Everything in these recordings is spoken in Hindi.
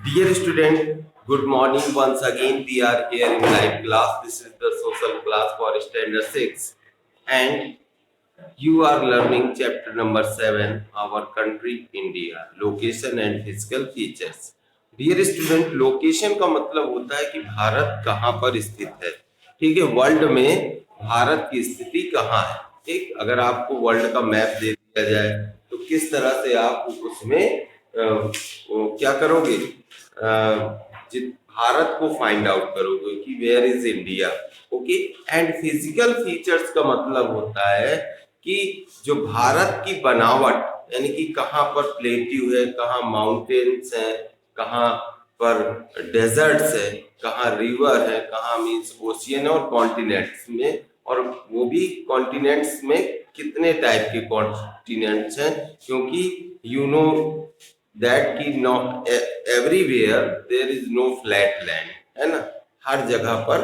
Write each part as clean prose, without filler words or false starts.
Dear student, good morning. Once again, we are here in live class. This is the social class for standard 6, and you are learning chapter number 7, Our Country India, Location and Physical Features. Dear student, location का मतलब होता है कि भारत कहाँ पर स्थित है। ठीक है, वर्ल्ड में भारत की स्थिति कहाँ है। ठीक, अगर आपको वर्ल्ड का मैप दे दिया जाए तो किस तरह से आप उसमें क्या करोगे, भारत को फाइंड आउट करोगे कि where is India. Okay, and physical features का मतलब होता है कि जो भारत की बनावट, यानी कि कहाँ पर प्लेट्यू है, कहाँ माउंटेन्स है, कहाँ पर डेजर्ट्स है, कहाँ रिवर है, कहाँ मीन्स ओशियन और कॉन्टिनेंट्स में, और वो भी कॉन्टिनेंट्स में कितने टाइप के कॉन्टिनेंट्स हैं, क्योंकि यू नो दैट कि not everywhere there is no flat land, है ना। हर जगह पर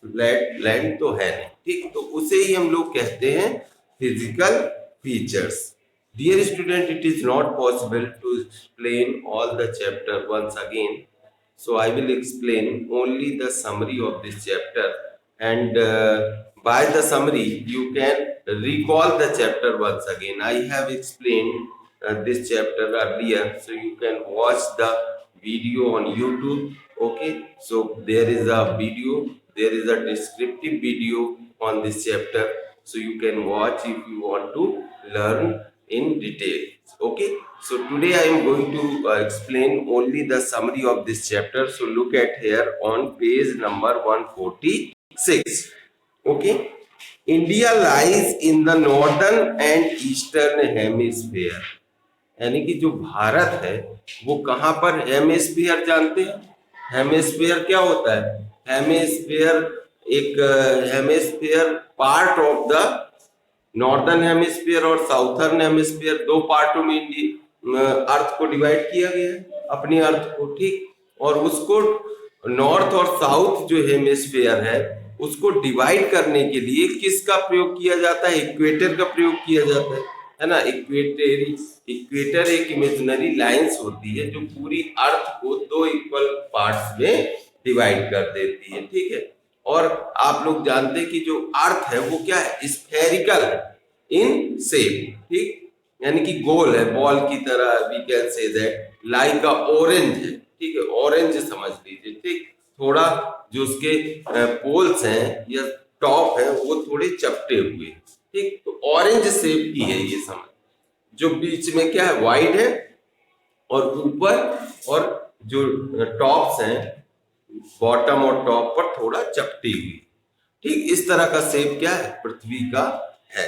फ्लैट लैंड तो है नहीं। ठीक, तो उसे ही हम लोग कहते हैं physical features. Dear student, it is not possible to explain all the chapter once again, so I will explain only the summary of this chapter, and by the summary you can recall the chapter once again. I have explained this chapter earlier, so you can watch the video on YouTube. Okay, so there is a video, there is a descriptive video on this chapter, so you can watch if you want to learn in detail. Okay, so today I am going to explain only the summary of this chapter. So look at here on page number 146. Okay, India lies in the northern and eastern hemisphere. यानी कि जो भारत है वो कहाँ पर, हेमिस्फीयर जानते हैं। हेमिस्फीयर क्या होता है? हेमिस्फीयर एक hemisphere part of the northern hemisphere और साउथर्न हेमिस्फीयर, दो पार्टों में अर्थ को डिवाइड किया गया है, अपनी अर्थ को। ठीक, और उसको नॉर्थ और साउथ जो हेमिस्फीयर है उसको डिवाइड करने के लिए किसका प्रयोग किया जाता है? इक्वेटर का प्रयोग किया जाता है ना। इक्वेटर एक इमेजिनरी लाइंस होती है जो पूरी अर्थ को दो इक्वल पार्ट्स में डिवाइड कर देती है। ठीक है, और आप लोग जानते हैं कि जो अर्थ है वो क्या है? स्फेरिकल है इन शेप। ठीक, यानी कि गोल है, बॉल की तरह। We can say that like a orange है। ठीक है, ऑरेंज समझ लीजिए। ठीक, थोड़ा जो उसके पोल्स हैं या टॉप है वो थोड़े चपटे हुए। ठीक, तो ऑरेंज शेप की है ये, समझ। जो बीच में क्या है? वाइड है, और ऊपर और जो टॉप्स हैं, बॉटम और टॉप पर थोड़ा चपटी हुई। ठीक, इस तरह का शेप क्या है? पृथ्वी का है,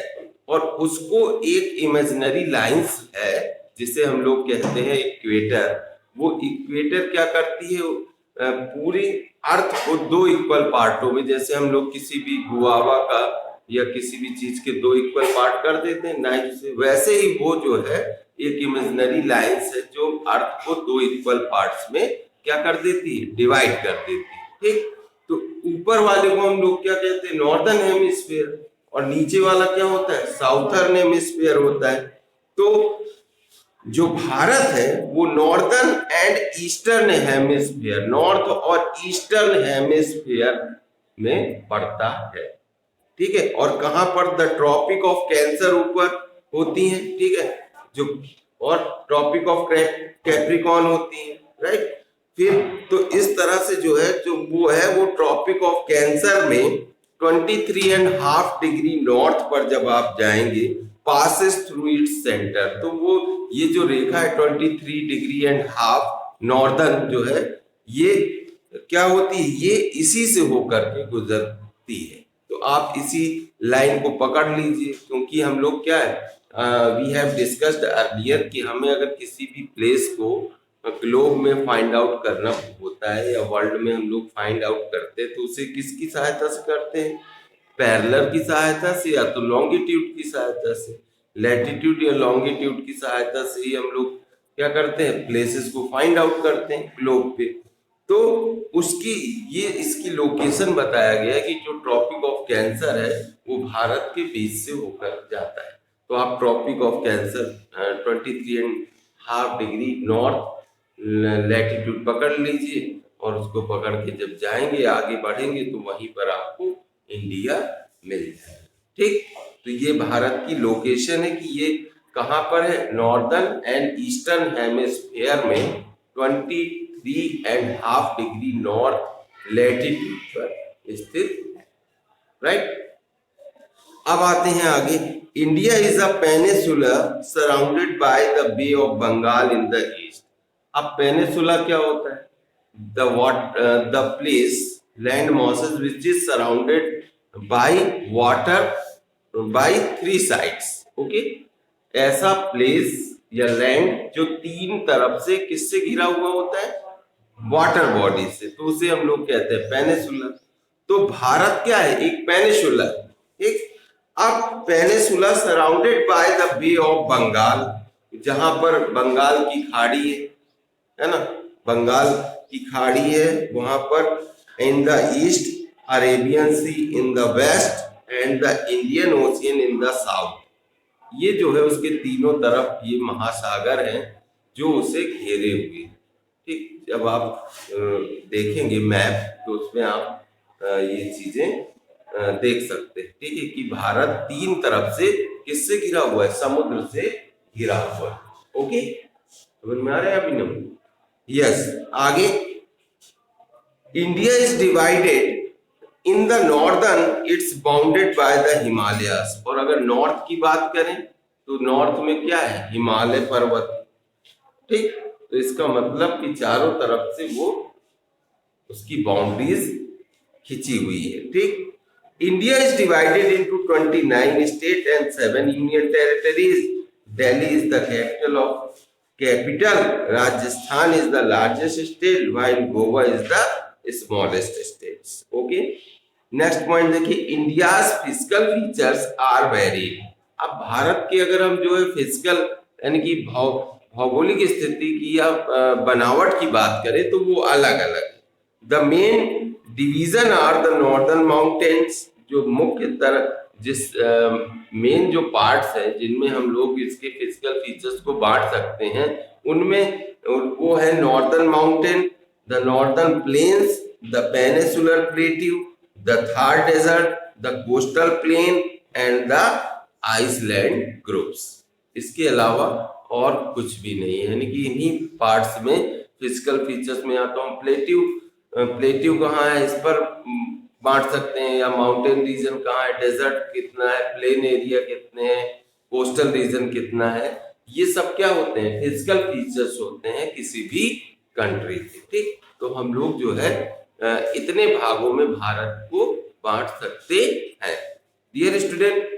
और उसको एक इमेजिनरी लाइंस है जिसे हम लोग कहते हैं इक्वेटर। वो इक्वेटर क्या करती है? पूरी अर्थ को दो इक्वल पार्टों में, जैसे हम लोग किसी भी गुआवा का या किसी भी चीज के दो इक्वल पार्ट कर देते हैं नाइफ से, वैसे ही वो जो है एक इमेजिनरी लाइंस है जो अर्थ को दो इक्वल पार्ट्स में क्या कर देती है? डिवाइड कर देती है। ठीक, तो ऊपर वाले को हम लोग क्या कहते हैं? नॉर्दर्न हेमिस्फीयर, और नीचे वाला क्या होता है? साउथर्न हेमिस्फीयर होता है। तो जो भारत है वो northern and eastern hemisphere, north और ईस्टर्न हेमिस्फीयर में पड़ता है। ठीक है, और कहां पर? द ट्रॉपिक ऑफ कैंसर ऊपर होती है। ठीक है, जो और ट्रॉपिक ऑफ कैप्रिकॉन होती है, राइट। फिर तो इस तरह से जो है, जो वो है वो ट्रॉपिक ऑफ कैंसर में 23.5 डिग्री नॉर्थ पर जब आप जाएंगे, पासेस थ्रू इट्स सेंटर, तो वो ये जो रेखा है 23.5 नॉर्दर्न जो है, ये क्या होती है? ये इसी से होकर के गुजरती है। तो आप इसी लाइन को पकड़ लीजिए, क्योंकि हम लोग क्या है, वी हैव डिस्कस्ड अर्लियर कि हमें अगर किसी भी प्लेस को ग्लोब में फाइंड आउट करना होता है या वर्ल्ड में हम लोग फाइंड आउट करते हैं, तो उसे किसकी सहायता से करते हैं? पैरेलल की सहायता से, या तो लॉन्गिट्यूड की सहायता से। लैटिट्यूड या लॉन्गिट्यूड की सहायता से ही हम लोग क्या करते हैं? प्लेसेस को फाइंड आउट करते हैं ग्लोब पे। तो उसकी ये इसकी लोकेशन बताया गया है कि जो ट्रॉपिक ऑफ कैंसर है वो भारत के बीच से होकर जाता है। तो आप tropic of cancer 23.5 degree north latitude पकड़ लीजिए और उसको पकड़ के जब जाएंगे आगे बढ़ेंगे तो वहीं पर आपको इंडिया मिल जाए। ठीक, तो ये भारत की लोकेशन है कि ये कहाँ पर है, नॉर्दर्न एंड ईस्टर्न हेमिस्फीयर में 23.5 डिग्री नॉर्थ लैटिट्यूड पर स्थित है। राइट, अब आते हैं आगे। India is a peninsula surrounded by the bay of Bengal in the east. अब पेनिसुला क्या होता है, the place land masses which is surrounded by water by 3 sides. Okay, ऐसा प्लेस या लैंड जो 3 तरफ से किससे घिरा हुआ होता है, वाटर बॉडी से, तो उसे हम लोग कहते हैं पेनिसुला। तो भारत क्या है, एक पेनिसुला। ठीक, अब peninsula surrounded by the bay of Bengal, जहां पर बंगाल की खाड़ी है ना, बंगाल की खाड़ी है वहां पर, in the east Arabian sea in the west and the Indian ocean in the south. ये जो है उसके तीनों तरफ ये महासागर हैं जो उसे घेरे हुए। ठीक, जब आप देखेंगे मैप तो उसमें आप ये चीजें देख सकते हैं। ठीक है, कि भारत 3 तरफ से किससे घिरा हुआ है, समुद्र से घिरा हुआ है। ओके, समझ में आ रहा है अभी नंबर? यस, आगे। India is divided in the northern it's bounded by the Himalayas. और अगर नॉर्थ की बात करें तो नॉर्थ में क्या है, हिमालय पर्वत। ठीक, तो इसका मतलब कि चारों तरफ से वो उसकी बाउंड्रीज खिंची हुई है। ठीक, India is divided into 29 state and 7 union territories. Delhi is the capital, Rajasthan is the largest state, while Goa is the smallest states. Okay, next point देखिए, India's physical features are varied. अब भारत के अगर हम जो है फिजिकल यानी कि भौगोलिक स्थिति की या बनावट की बात करें तो वो अलग अलग है। The main division are the northern mountains. जो मुख्य तरह जिस मेन जो पार्ट्स है जिनमें हम लोग इसके फिजिकल फीचर्स को बांट सकते हैं उनमें वो है northern mountain, the northern plains, the peninsular plateau, the Thar desert, the coastal plain and the island groups. इसके अलावा और कुछ भी नहीं है, यानी कि इन्हीं पार्ट्स में फिजिकल फीचर्स में आता हूँ। प्लेट्यू कहाँ है, इस पर बांट सकते हैं, या माउंटेन रीजन कहाँ है, डेजर्ट कितना है, प्लेन एरिया कितने हैं, कोस्टल रीजन कितना है। ये सब क्या होते हैं, फिजिकल फीचर्स होते हैं किसी भी कंट्री के। ठीक, तो हम लोग जो है इतने भागों में भारत को बांट सकते हैं। Dear student,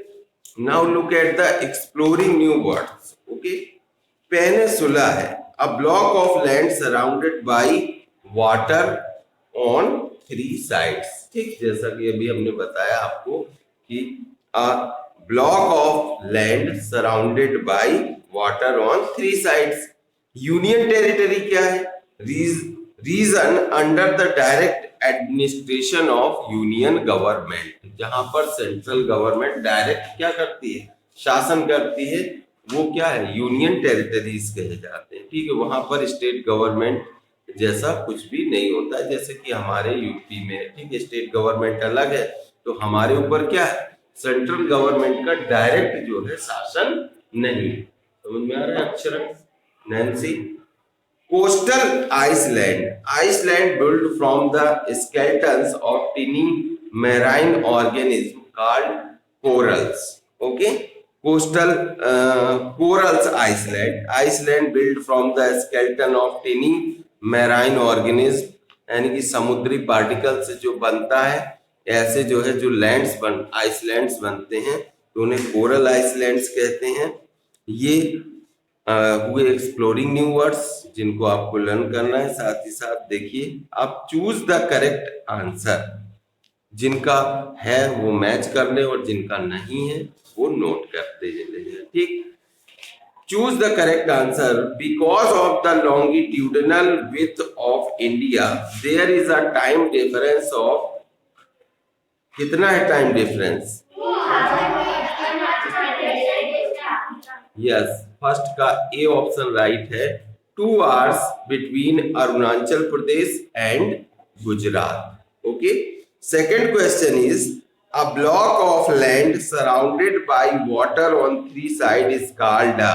now look at the exploring new words. Okay, peninsula है a block of land surrounded by water on 3 sides. ठीक, जैसा कि अभी हमने बताया आपको कि a block of land surrounded by water on 3 sides. Union territory क्या है, region under the direct administration of union government, जहां पर सेंट्रल गवर्नमेंट डायरेक्ट क्या करती है, शासन करती है, वो क्या है, यूनियन टेरिटरीज कहे जाते हैं। ठीक है, वहां पर स्टेट गवर्नमेंट जैसा कुछ भी नहीं होता है, जैसे कि हमारे यूपी में। ठीक है, स्टेट गवर्नमेंट अलग है, तो हमारे ऊपर क्या है, सेंट्रल गवर्नमेंट का डायरेक्ट जो है शासन नहीं। समझ में आ रहा है अक्षर नैन्सी? Coastal island built from the skeletons of tiny marine organisms called corals. Okay, coastal corals Iceland built from the skeleton of tiny marine organisms, यानी कि समुद्री पार्टिकल से जो बनता है, ऐसे जो है जो आइसलैंड्स बनते हैं तो उन्हें कोरल आइसलैंड्स कहते हैं। ये हुए एक्सप्लोरिंग न्यू वर्ड्स जिनको आपको लर्न करना है। साथ ही साथ देखिए, आप चूज द करेक्ट आंसर, जिनका है वो मैच कर ले और जिनका नहीं है वो नोट करते चले। ठीक, choose the correct answer. Because of the longitudinal width of India there is a time difference of, कितना है टाइम डिफरेंस? यस, फर्स्ट का ए ऑप्शन राइट है 2 hours between Arunachal Pradesh and Gujarat. Okay. Second question is, a block of land surrounded by water on 3 sides is called a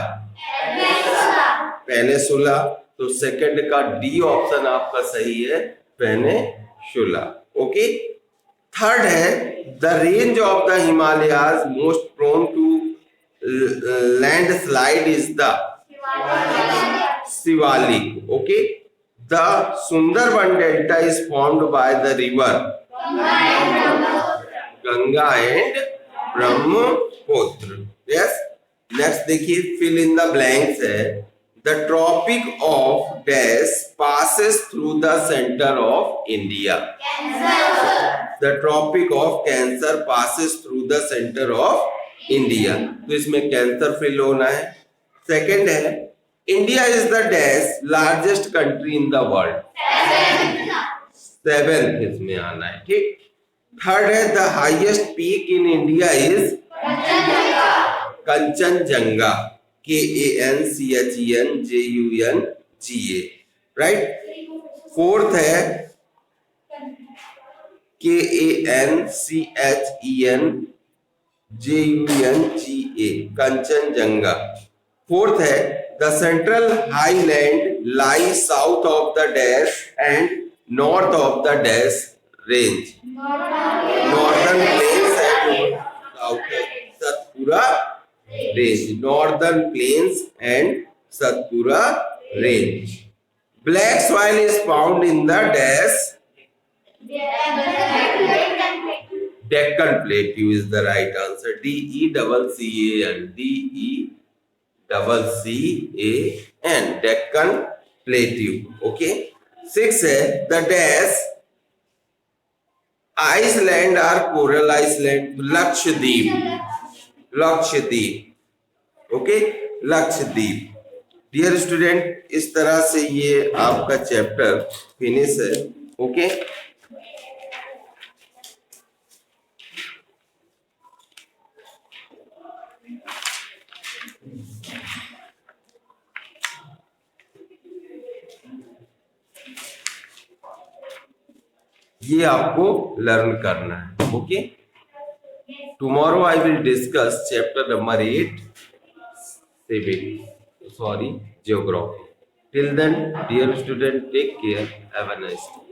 पेनेसुला. तो सेकंड का डी ऑप्शन आपका सही है, पेनेसुला. ओके. थर्ड है, the range of the Himalayas most prone to landslide is the Shivalik. Okay. The Sundarban delta is formed by the river Ganga and Brahmaputra. Yes. Next देखिए, फिल इन द ब्लैंक्स है. The Tropic of Dash passes through the center of India. Cancer. The Tropic of Cancer passes through the center of India. तो इसमें कैंसर फिल होना है. सेकंड है, India is the dash largest country in the world. Seventh इसमें आना है. ठीक. थर्ड है, the highest peak in India is Kanchenjunga. KANCHENJUNGA. Right. Fourth है KANCHENJUNGA, कंचनजंगा. फोर्थ है, the central highland lie south of the dash and north of the dash range. Northern plains and south Satpura range. Northern plains and Satpura range. Black soil is found in the dash. Deccan Plateau is the right answer. DECCAN. DECCAN. Deccan Plateau. Okay. 6 है, the dash Iceland or coral island. Lakshadweep. Lakshadweep. Okay. Lakshadweep. Dear student, इस तरह से ये आपका चैप्टर फिनिश है. ओके. ये आपको लर्न करना है. Okay. Tomorrow I will discuss chapter number 8, geography. Till then, dear student, take care. Have a nice day.